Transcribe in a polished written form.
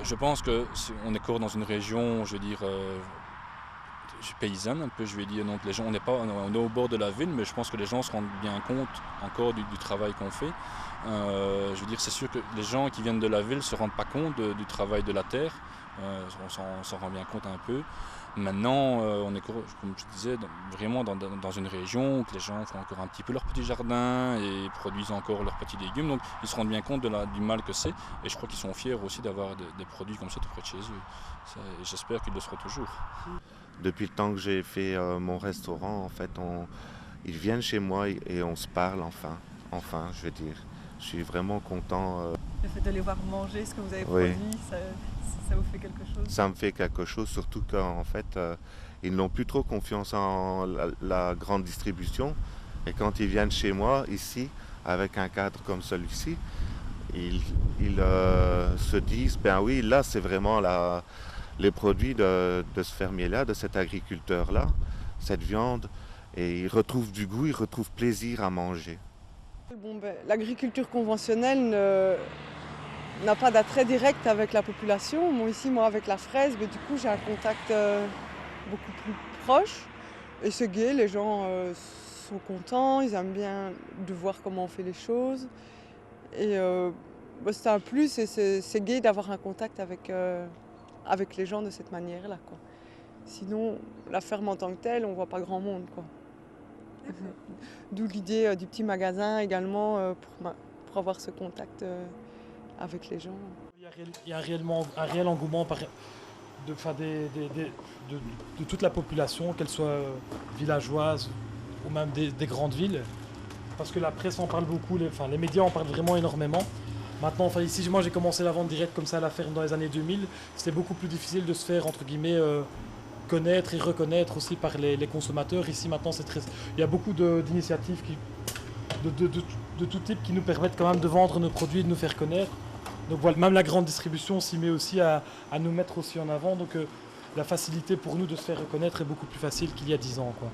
Je pense qu'on est encore dans une région, je veux dire, paysanne un peu, je vais dire. Donc les gens, on est au bord de la ville, mais je pense que les gens se rendent bien compte encore du travail qu'on fait. Je veux dire, c'est sûr que les gens qui viennent de la ville ne se rendent pas compte du travail de la terre. On s'en rend bien compte un peu. Maintenant, on est, comme je disais, vraiment dans une région où les gens font encore un petit peu leur petit jardin et produisent encore leurs petits légumes. Donc ils se rendent bien compte du mal que c'est. Et je crois qu'ils sont fiers aussi d'avoir des produits comme ça tout près de chez eux. Et j'espère qu'ils le seront toujours. Depuis le temps que j'ai fait mon restaurant, en fait, ils viennent chez moi et on se parle enfin. Enfin, je veux dire. Je suis vraiment content. Le fait de les voir manger ce que vous avez Oui, produit, ça vous fait quelque chose? ça me fait quelque chose, surtout qu'en fait, ils n'ont plus trop confiance en la grande distribution. Et quand ils viennent chez moi, ici, avec un cadre comme celui-ci, ils, ils se disent, ben oui, là, c'est vraiment les produits de ce fermier-là, de cet agriculteur-là, cette viande. Et ils retrouvent du goût, ils retrouvent plaisir à manger. Bon, l'agriculture conventionnelle n'a pas d'attrait direct avec la population. Moi, ici, moi, avec la fraise, du coup, j'ai un contact beaucoup plus proche. Et c'est gai, les gens sont contents, ils aiment bien de voir comment on fait les choses. Et c'est un plus et c'est gai d'avoir un contact avec les gens de cette manière-là, quoi. Sinon, la ferme en tant que telle, on voit pas grand monde, quoi. D'où l'idée du petit magasin également pour avoir ce contact avec les gens. Il y a un réel engouement de, enfin, de toute la population, qu'elle soit villageoise ou même des grandes villes. Parce que la presse en parle beaucoup, les médias en parlent vraiment énormément. Maintenant, enfin, ici, moi j'ai commencé la vente directe comme ça à la ferme dans les années 2000. C'était beaucoup plus difficile de se faire, entre guillemets, connaître et reconnaître aussi par les consommateurs. Ici, maintenant, il y a beaucoup d'initiatives de tout type qui nous permettent quand même de vendre nos produits et de nous faire connaître. Donc voilà, même la grande distribution s'y met aussi à nous mettre aussi en avant. Donc la facilité pour nous de se faire reconnaître est beaucoup plus facile qu'il y a 10 ans, quoi.